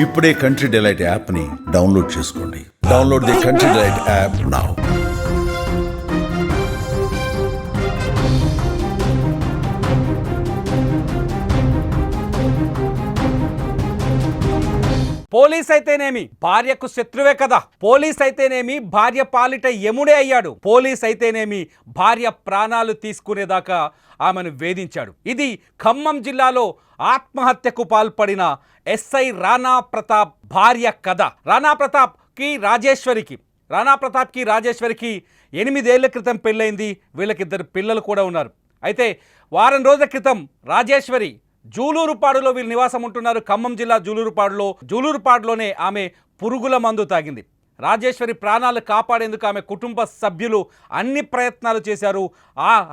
ఇప్పుడే country delight యాప్ని download చేసుకోండి. Download the country delight app now. Police అయితేనేమి భార్యకు శత్రువే కదా. పోలీస్ అయితేనేమి భార్య పాలిట యముడే అయ్యాడు. పోలీస్ అయితేనేమి భార్య ప్రాణాలు తీసుకునేదాకా ఆమెను వేధించాడు. ఇది ఖమ్మం జిల్లాలో ఆత్మహత్యకు పాల్పడిన ఎస్ఐ రాణా ప్రతాప్ భార్య కథ. రాణా ప్రతాప్కి రాజేశ్వరికి 8 ఏళ్ల క్రితం పెళ్ళైంది. వీళ్ళకిద్దరు పిల్లలు కూడా ఉన్నారు. అయితే వారం రోజుల క్రితం రాజేశ్వరి జూలూరుపాడులో వీళ్ళు నివాసం ఉంటున్నారు. ఖమ్మం జిల్లా జూలూరుపాడులోనే ఆమె పురుగుల మందు తాగింది. రాజేశ్వరి ప్రాణాలు కాపాడేందుకు ఆమె కుటుంబ సభ్యులు అన్ని ప్రయత్నాలు చేశారు.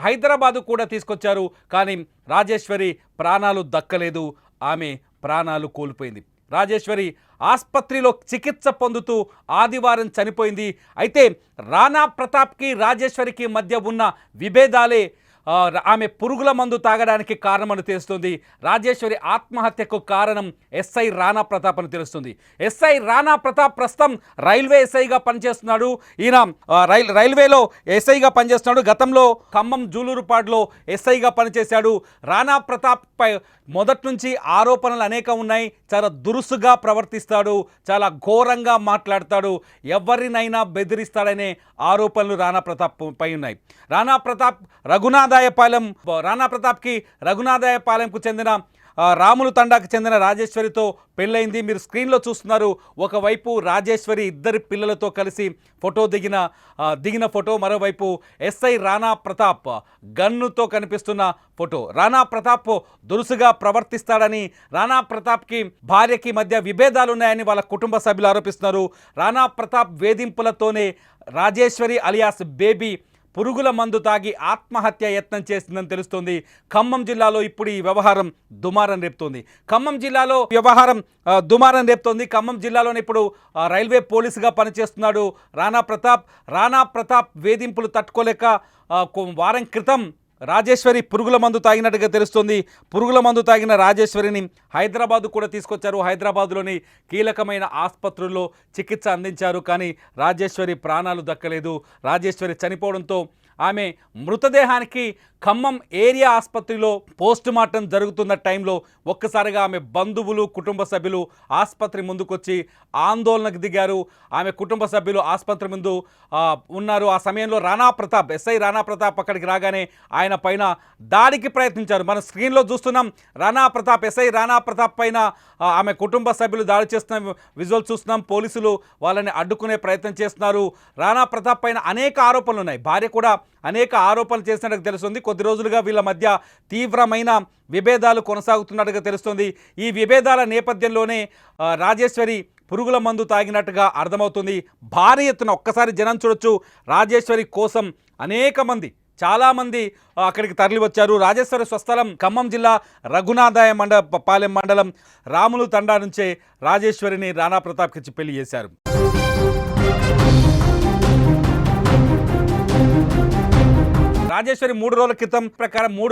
హైదరాబాదు కూడా తీసుకొచ్చారు. కానీ రాజేశ్వరి ప్రాణాలు దక్కలేదు. ఆమె ప్రాణాలు కోల్పోయింది. రాజేశ్వరి ఆసుపత్రిలో చికిత్స పొందుతూ ఆదివారం చనిపోయింది. అయితే రాణా ప్రతాప్కి రాజేశ్వరికి మధ్య ఉన్న విభేదాలే ఆమె పురుగుల మందు తాగడానికి కారణమని తెలుస్తుంది. రాజేశ్వరి ఆత్మహత్యకు కారణం ఎస్ఐ రాణా ప్రతాప్ అని తెలుస్తుంది. ఎస్ఐ రాణా ప్రతాప్ ప్రస్తుతం రైల్వే ఎస్ఐగా పనిచేస్తున్నాడు. ఈయన రైల్వేలో ఎస్ఐగా పనిచేస్తున్నాడు. గతంలో ఖమ్మం జూలూరుపాడులో ఎస్ఐగా పనిచేశాడు. రాణా ప్రతాప్ పై మొదటి నుంచి ఆరోపణలు అనేక ఉన్నాయి. చాలా దురుసుగా ప్రవర్తిస్తాడు, చాలా ఘోరంగా మాట్లాడతాడు, ఎవరినైనా బెదిరిస్తాడనే ఆరోపణలు రాణా ప్రతాప్ పై ఉన్నాయి. రాణా ప్రతాప్కి రఘునాథాయపాలెంకు చెందిన రాములు తండాకు చెందిన రాజేశ్వరితో పెళ్ళైంది. మీరు స్క్రీన్లో చూస్తున్నారు. ఒకవైపు రాజేశ్వరి ఇద్దరి పిల్లలతో కలిసి దిగిన ఫోటో, మరోవైపు ఎస్ఐ రాణా ప్రతాప్ గన్నుతో కనిపిస్తున్న ఫోటో. రాణా ప్రతాప్ దురుసుగా ప్రవర్తిస్తాడని, రాణా ప్రతాప్కి భార్యకి మధ్య విభేదాలున్నాయని వాళ్ళ కుటుంబ సభ్యులు ఆరోపిస్తున్నారు. రాణా ప్రతాప్ వేధింపులతోనే రాజేశ్వరి అలియాస్ బేబీ పురుగుల మందు తాగి ఆత్మహత్య యత్నం చేసిందని తెలుస్తోంది. ఖమ్మం జిల్లాలో ఇప్పుడు ఈ వ్యవహారం దుమారం రేపుతోంది. ఖమ్మం జిల్లాలోనే ఇప్పుడు రైల్వే పోలీసుగా పనిచేస్తున్నాడు రాణా ప్రతాప్ వేధింపులు తట్టుకోలేక వారం క్రితం రాజేశ్వరి పురుగుల మందు తాగినట్టుగా తెలుస్తుంది. పురుగుల మందు తాగిన రాజేశ్వరిని హైదరాబాదు కూడా తీసుకొచ్చారు. హైదరాబాదులోని కీలకమైన ఆసుపత్రుల్లో చికిత్స అందించారు. కానీ రాజేశ్వరి ప్రాణాలు దక్కలేదు. రాజేశ్వరి చనిపోవడంతో ఆమె మృతదేహానికి ఖమ్మం ఏరియా ఆసుపత్రిలో పోస్ట్ మార్టం జరుగుతున్న టైంలో ఒక్కసారిగా ఆమె బంధువులు, కుటుంబ సభ్యులు ఆసుపత్రి ముందుకొచ్చి ఆందోళనకు దిగారు. ఆమె కుటుంబ సభ్యులు ఆసుపత్రి ముందు ఉన్నారు. ఆ సమయంలో ఎస్ఐ రాణా ప్రతాప్ అక్కడికి రాగానే ఆయన పైన దాడికి ప్రయత్నించారు. మనం స్క్రీన్లో చూస్తున్నాం. ఎస్ఐ రాణా ప్రతాప్ పైన ఆమె కుటుంబ సభ్యులు దాడి చేస్తున్న విజువల్ చూస్తున్నాం. పోలీసులు వాళ్ళని అడ్డుకునే ప్రయత్నం చేస్తున్నారు. రాణా ప్రతాప్ పైన అనేక ఆరోపణలు ఉన్నాయి. భార్య కూడా అనేక ఆరోపణలు చేసినట్టుగా తెలుస్తుంది. కొద్ది రోజులుగా వీళ్ళ మధ్య తీవ్రమైన విభేదాలు కొనసాగుతున్నట్టుగా తెలుస్తుంది. ఈ విభేదాల నేపథ్యంలోనే రాజేశ్వరి పురుగుల మందు తాగినట్టుగా అర్థమవుతుంది. భారీ ఎత్తున ఒక్కసారి జనం చూడొచ్చు. రాజేశ్వరి కోసం చాలామంది అక్కడికి తరలి వచ్చారు. రాజేశ్వరి స్వస్థలం ఖమ్మం జిల్లా పాలెం మండలం రాములు తండా నుంచే రాజేశ్వరిని రాణా ప్రతాప్కి ఇచ్చి పెళ్లి చేశారు. రాజేశ్వరి 3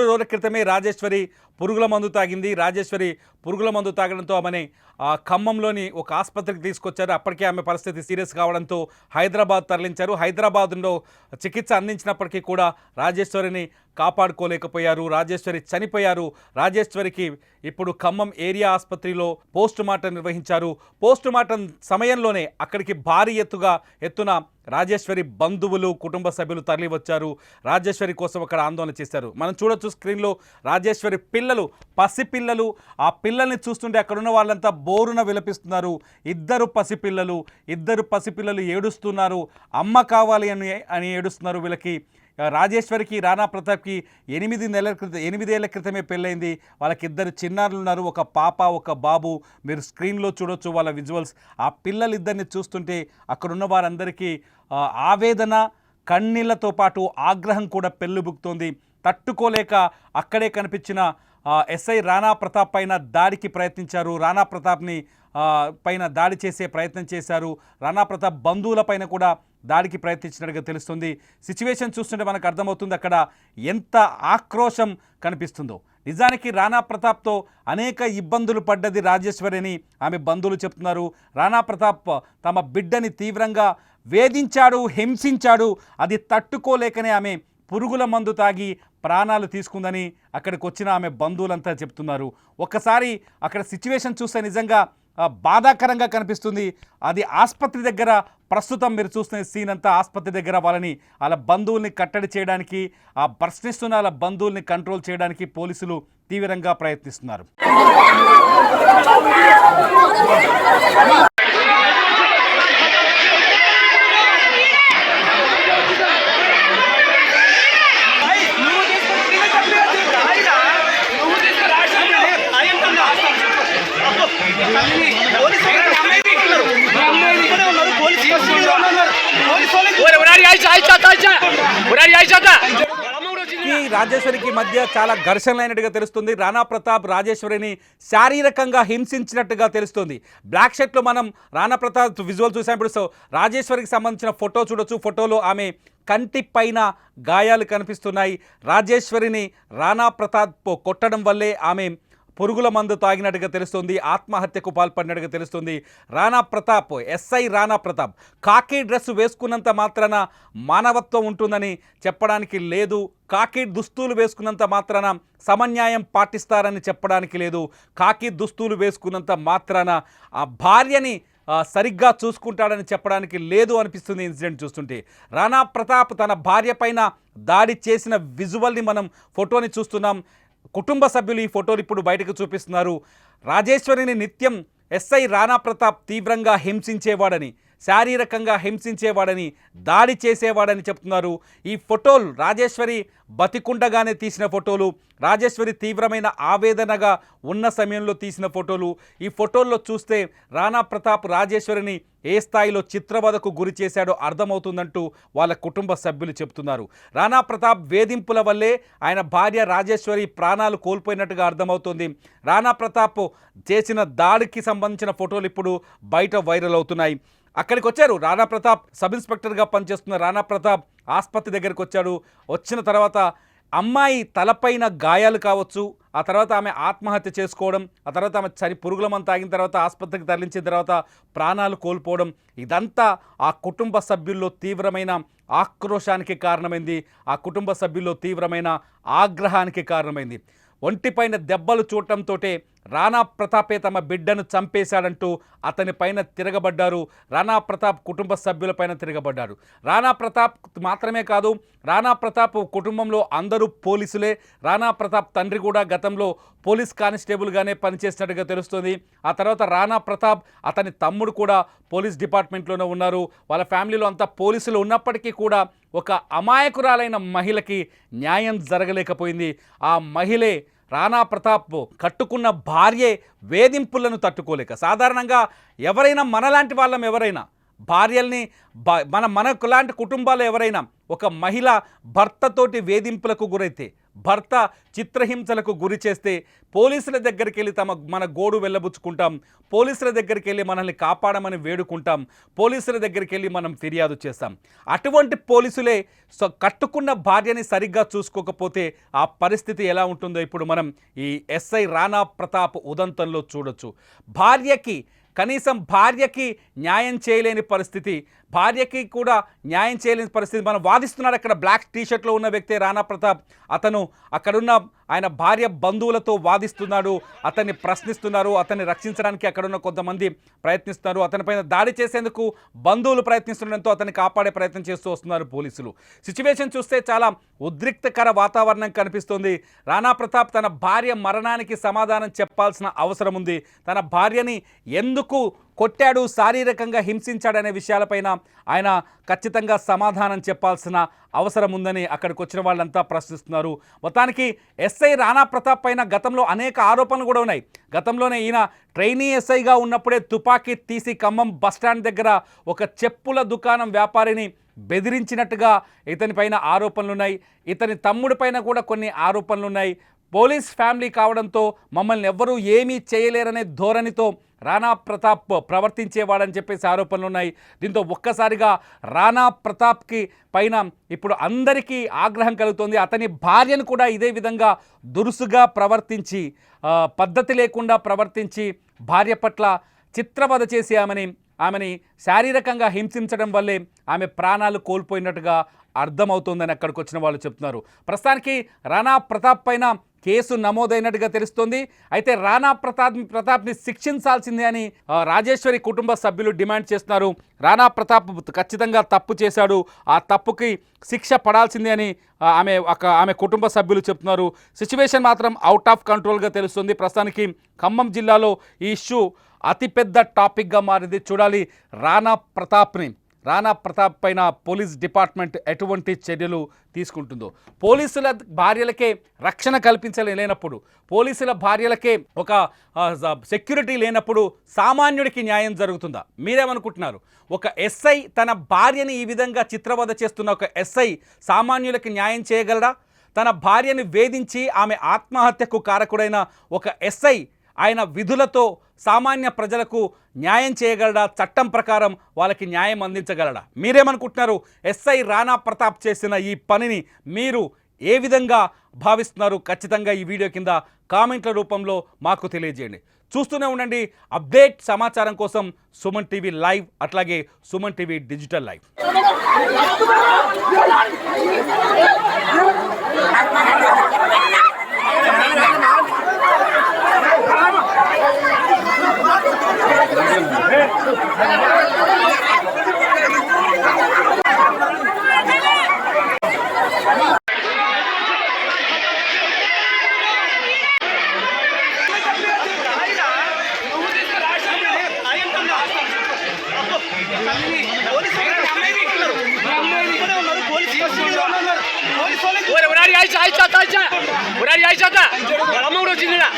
రోజుల క్రితమే రాజేశ్వరి పురుగుల మందు తాగింది. రాజేశ్వరి పురుగుల మందు తాగడంతో ఆమెని ఖమ్మంలోని ఒక ఆసుపత్రికి తీసుకొచ్చారు. అప్పటికే ఆమె పరిస్థితి సీరియస్ కావడంతో హైదరాబాద్ తరలించారు. హైదరాబాద్లో చికిత్స అందించినప్పటికీ కూడా రాజేశ్వరిని కాపాడుకోలేకపోయారు. రాజేశ్వరి చనిపోయారు. రాజేశ్వరికి ఇప్పుడు ఖమ్మం ఏరియా ఆసుపత్రిలో పోస్ట్ మార్టం నిర్వహించారు. పోస్ట్ మార్టం సమయంలోనే అక్కడికి భారీ ఎత్తున రాజేశ్వరి బంధువులు, కుటుంబ సభ్యులు తరలి వచ్చారు. రాజేశ్వరి కోసం అక్కడ ఆందోళన చేశారు. మనం చూడొచ్చు స్క్రీన్లో రాజేశ్వరి పసిపిల్లలు. ఆ పిల్లల్ని చూస్తుంటే అక్కడున్న వాళ్ళంతా బోరున విలపిస్తున్నారు. ఇద్దరు పసిపిల్లలు ఏడుస్తున్నారు. అమ్మ కావాలి అని ఏడుస్తున్నారు. వీళ్ళకి రాజేశ్వరికి రాణా ప్రతాప్కి 8 ఏళ్ల క్రితమే పెళ్ళైంది. వాళ్ళకి 2 చిన్నారులు ఉన్నారు. ఒక పాప, ఒక బాబు. మీరు స్క్రీన్లో చూడొచ్చు వాళ్ళ విజువల్స్. ఆ పిల్లలిద్దరిని చూస్తుంటే అక్కడున్న వారందరికీ ఆవేదన, కన్నీళ్లతో పాటు ఆగ్రహం కూడా పెళ్ళుబుకుతోంది. తట్టుకోలేక అక్కడే కనిపించిన ఎస్ఐ రాణా ప్రతాప్ పైన దాడికి ప్రయత్నించారు. రాణా ప్రతాప్ని పైన దాడి చేసే ప్రయత్నం చేశారు. రాణా ప్రతాప్ బంధువుల పైన కూడా దాడికి ప్రయత్నించినట్టుగా తెలుస్తుంది. సిచ్యువేషన్ చూస్తుంటే మనకు అర్థమవుతుంది అక్కడ ఎంత ఆక్రోశం కనిపిస్తుందో. నిజానికి రాణా ప్రతాప్తో అనేక ఇబ్బందులు పడ్డది రాజేశ్వరి అని ఆమె బంధువులు చెప్తున్నారు. రాణా ప్రతాప్ తమ బిడ్డని తీవ్రంగా వేధించాడు, హింసించాడు. అది తట్టుకోలేకనే ఆమె పురుగుల మందు తాగి ప్రాణాలు తీసుకుందని అక్కడికి వచ్చిన ఆమె బంధువులంతా చెప్తున్నారు. ఒక్కసారి అక్కడ సిచ్యువేషన్ చూస్తే నిజంగా బాధాకరంగా కనిపిస్తుంది. అది ఆసుపత్రి దగ్గర ప్రస్తుతం మీరు చూస్తున్న సీన్ అంతా ఆసుపత్రి దగ్గర వాళ్ళ బంధువుల్ని కట్టడి చేయడానికి, ఆ ప్రశ్నిస్తున్న వాళ్ళ బంధువుల్ని కంట్రోల్ చేయడానికి పోలీసులు తీవ్రంగా ప్రయత్నిస్తున్నారు. రాజేశ్వరికి మధ్య చాలా ఘర్షణలైనట్టుగా తెలుస్తుంది. రాణా ప్రతాప్ రాజేశ్వరిని శారీరకంగా హింసించినట్టుగా తెలుస్తుంది. బ్లాక్ షర్ట్లో మనం రాణా ప్రతాప్ విజువల్ చూసినప్పుడు రాజేశ్వరికి సంబంధించిన ఫోటో చూడొచ్చు. ఫోటోలో ఆమె కంటి పైన గాయాలు కనిపిస్తున్నాయి. రాజేశ్వరిని రాణా ప్రతాప్ కొట్టడం వల్లే ఆమె పురుగుల మందు తాగినట్టుగా తెలుస్తుంది, ఆత్మహత్యకు పాల్పడినట్టుగా తెలుస్తుంది. రాణా ప్రతాప్, ఎస్ఐ రాణా ప్రతాప్ కాకి డ్రెస్ వేసుకున్నంత మాత్రాన మానవత్వం ఉంటుందని చెప్పడానికి లేదు. కాకి దుస్తులు వేసుకున్నంత మాత్రాన సమన్యాయం పాటిస్తారని చెప్పడానికి లేదు. కాకి దుస్తులు వేసుకున్నంత మాత్రాన ఆ భార్యని సరిగ్గా చూసుకుంటాడని చెప్పడానికి లేదు అనిపిస్తుంది ఇన్సిడెంట్ చూస్తుంటే. రాణా ప్రతాప్ తన భార్య పైన దాడి చేసిన విజువల్ని మనం ఫోటోని చూస్తున్నాం. కుటుంబ సభ్యులు ఈ ఫోటోలు ఇప్పుడు బయటకు చూపిస్తున్నారు. రాజేశ్వరిని నిత్యం ఎస్ఐ రాణా ప్రతాప్ తీవ్రంగా హింసించేవాడని, శారీరకంగా హింసించేవాడని, దాడి చేసేవాడని చెప్తున్నారు. ఈ ఫోటోలు రాజేశ్వరి బతికుండగానే తీసిన ఫోటోలు, రాజేశ్వరి తీవ్రమైన ఆవేదనగా ఉన్న సమయంలో తీసిన ఫోటోలు. ఈ ఫోటోల్లో చూస్తే రాణా ప్రతాప్ రాజేశ్వరిని ఏ స్థాయిలో చిత్రవధకు గురి చేశాడో అర్థమవుతుందంటూ వాళ్ళ కుటుంబ సభ్యులు చెప్తున్నారు. రాణా ప్రతాప్ వేధింపుల వల్లే ఆయన భార్య రాజేశ్వరి ప్రాణాలు కోల్పోయినట్టుగా అర్థమవుతుంది. రాణా ప్రతాప్ చేసిన దాడికి సంబంధించిన ఫోటోలు ఇప్పుడు బయట వైరల్ అవుతున్నాయి. అక్కడికి వచ్చారు రాణా ప్రతాప్, సబ్ ఇన్స్పెక్టర్గా పనిచేస్తున్న రాణా ప్రతాప్ ఆసుపత్రి దగ్గరికి వచ్చాడు. వచ్చిన తర్వాత అమ్మాయి తలపైన గాయాలు కావచ్చు, ఆ తర్వాత ఆమె ఆత్మహత్య చేసుకోవడం, ఆ తర్వాత ఆమె పురుగుల మందు తాగిన తర్వాత ఆసుపత్రికి తరలించిన తర్వాత ప్రాణాలు కోల్పోవడం, ఇదంతా ఆ కుటుంబ సభ్యుల్లో తీవ్రమైన ఆక్రోశానికి కారణమైంది. ఆ కుటుంబ సభ్యుల్లో తీవ్రమైన ఆగ్రహానికి కారణమైంది. ఒంటిపైన దెబ్బలు చూడటంతో రాణా ప్రతాపే తమ బిడ్డను చంపేశాడంటూ అతని పైన తిరగబడ్డారు. రాణా ప్రతాప్ కుటుంబ సభ్యులపైన తిరగబడ్డారు. రాణా ప్రతాప్ మాత్రమే కాదు, రాణా ప్రతాప్ కుటుంబంలో అందరూ పోలీసులే. రాణా ప్రతాప్ తండ్రి కూడా గతంలో పోలీస్ కానిస్టేబుల్గానే పనిచేసినట్టుగా తెలుస్తుంది. ఆ తర్వాత రాణా ప్రతాప్ అతని తమ్ముడు కూడా పోలీస్ డిపార్ట్మెంట్లోనే ఉన్నారు. వాళ్ళ ఫ్యామిలీలో అంతా పోలీసులు ఉన్నప్పటికీ కూడా ఒక అమాయకురాలైన మహిళకి న్యాయం జరగలేకపోయింది. ఆ మహిళే రాణా ప్రతాప్ కట్టుకున్న భార్యే వేధింపులను తట్టుకోలేక, సాధారణంగా ఎవరైనా మనలాంటి వాళ్ళం ఎవరైనా భార్యల్ని మనకు లాంటి కుటుంబాలు ఎవరైనా ఒక మహిళ భర్తతోటి వేధింపులకు గురైతే, భర్త చిత్రహింసలకు గురి చేస్తే పోలీసుల దగ్గరికి వెళ్ళి మన గోడు వెళ్ళబుచ్చుకుంటాం, పోలీసుల దగ్గరికి వెళ్ళి మనల్ని కాపాడమని వేడుకుంటాం, పోలీసుల దగ్గరికి వెళ్ళి మనం ఫిర్యాదు చేస్తాం. అటువంటి పోలీసులే కట్టుకున్న భార్యని సరిగ్గా చూసుకోకపోతే ఆ పరిస్థితి ఎలా ఉంటుందో ఇప్పుడు మనం ఈ ఎస్ఐ రాణా ప్రతాప్ ఉదంతంలో చూడొచ్చు. కనీసం భార్యకి న్యాయం చేయలేని పరిస్థితి, భార్యకి కూడా న్యాయం చేయలేని పరిస్థితి. మనం వాదిస్తున్నాడు అక్కడ బ్లాక్ టీషర్ట్లో ఉన్న వ్యక్తి రాణా ప్రతాప్. అతను అక్కడున్న ఆయన భార్య బంధువులతో వాదిస్తున్నాడు, అతన్ని ప్రశ్నిస్తున్నారు, అతన్ని రక్షించడానికి అక్కడున్న కొంతమంది ప్రయత్నిస్తున్నారు. అతనిపైన దాడి చేసేందుకు బంధువులు ప్రయత్నిస్తుండడంతో అతన్ని కాపాడే ప్రయత్నం చేస్తూ వస్తున్నారు పోలీసులు. సిచ్యువేషన్ చూస్తే చాలా ఉద్రిక్తకర వాతావరణం కనిపిస్తుంది. రాణా ప్రతాప్ తన భార్య మరణానికి సమాధానం చెప్పాల్సిన అవసరం ఉంది. తన భార్యని ఎందుకు కొట్టాడు, శారీరకంగా హింసించాడనే విషయాలపైన ఆయన ఖచ్చితంగా సమాధానం చెప్పాల్సిన అవసరం ఉందని అక్కడికి వచ్చిన వాళ్ళంతా ప్రశ్నిస్తున్నారు. మొత్తానికి ఎస్ఐ రాణా ప్రతాప్ పైన గతంలో అనేక ఆరోపణలు కూడా ఉన్నాయి. గతంలోనే ఈయన ట్రైనీ ఎస్ఐగా ఉన్నప్పుడే తుపాకీ తీసి ఖమ్మం బస్టాండ్ దగ్గర ఒక చెప్పుల దుకాణం వ్యాపారిని బెదిరించినట్టుగా ఇతని పైన ఆరోపణలు ఉన్నాయి. ఇతని తమ్ముడి పైన కూడా కొన్ని ఆరోపణలు ఉన్నాయి. పోలీస్ ఫ్యామిలీ కావడంతో మమ్మల్ని ఎవ్వరూ ఏమీ చేయలేరనే ధోరణితో రాణా ప్రతాప్ ప్రవర్తించేవాడని చెప్పేసి ఆరోపణలు ఉన్నాయి. దీంతో ఒక్కసారిగా రాణా ప్రతాప్కి పైన ఇప్పుడు అందరికీ ఆగ్రహం కలుగుతోంది. అతని భార్యను కూడా ఇదే విధంగా దురుసుగా ప్రవర్తించి పద్ధతి లేకుండా ప్రవర్తించి భార్య పట్ల చిత్రవద చేసి ఆమెని శారీరకంగా హింసించడం వల్లే ఆమె ప్రాణాలు కోల్పోయినట్టుగా అర్థమవుతోందని అక్కడికి వచ్చిన వాళ్ళు చెప్తున్నారు. ప్రస్తుతానికి రాణా ప్రతాప్ పైన కేసు నమోదైనట్టుగా తెలుస్తోంది. అయితే రాణా ప్రతాప్ని శిక్షించాల్సిందే అని రాజేశ్వరి కుటుంబ సభ్యులు డిమాండ్ చేస్తున్నారు. రాణా ప్రతాప్ ఖచ్చితంగా తప్పు చేశాడు, ఆ తప్పుకి శిక్ష పడాల్సిందే అని ఆమె కుటుంబ సభ్యులు చెప్తున్నారు. సిచ్యువేషన్ మాత్రం అవుట్ ఆఫ్ కంట్రోల్గా తెలుస్తుంది. ప్రస్తుతానికి ఖమ్మం జిల్లాలో ఈ ఇష్యూ అతిపెద్ద టాపిక్గా మారింది. చూడాలి రాణా ప్రతాప్ పైన పోలీస్ డిపార్ట్మెంట్ ఎటువంటి చర్యలు తీసుకుంటుందో. పోలీసుల భార్యలకే రక్షణ కల్పించలేనప్పుడు, పోలీసుల భార్యలకే ఒక సెక్యూరిటీ లేనప్పుడు సామాన్యుడికి న్యాయం జరుగుతుందా? మీరేమనుకుంటున్నారు? ఒక ఎస్ఐ తన భార్యని ఈ విధంగా చిత్రవద చేస్తున్న ఒక ఎస్ఐ సామాన్యులకి న్యాయం చేయగలడా? తన భార్యని వేధించి ఆమె ఆత్మహత్యకు కారకుడైన ఒక ఎస్ఐ ఆయన విధులతో సామాన్య ప్రజలకు న్యాయం చేయగలడా? చట్టం ప్రకారం వాళ్ళకి న్యాయం అందించగలడా? మీరేమనుకుంటున్నారు? ఎస్ఐ రాణా ప్రతాప్ చేసిన ఈ పనిని మీరు ఏ విధంగా భావిస్తున్నారు? ఖచ్చితంగా ఈ వీడియో కింద కామెంట్ల రూపంలో మాకు తెలియజేయండి. చూస్తూనే ఉండండి అప్డేట్ సమాచారం కోసం సుమన్ టీవీ లైవ్, అట్లాగే Suman TV digital live. Udah di Aisyah tak? Lama udah sini tak?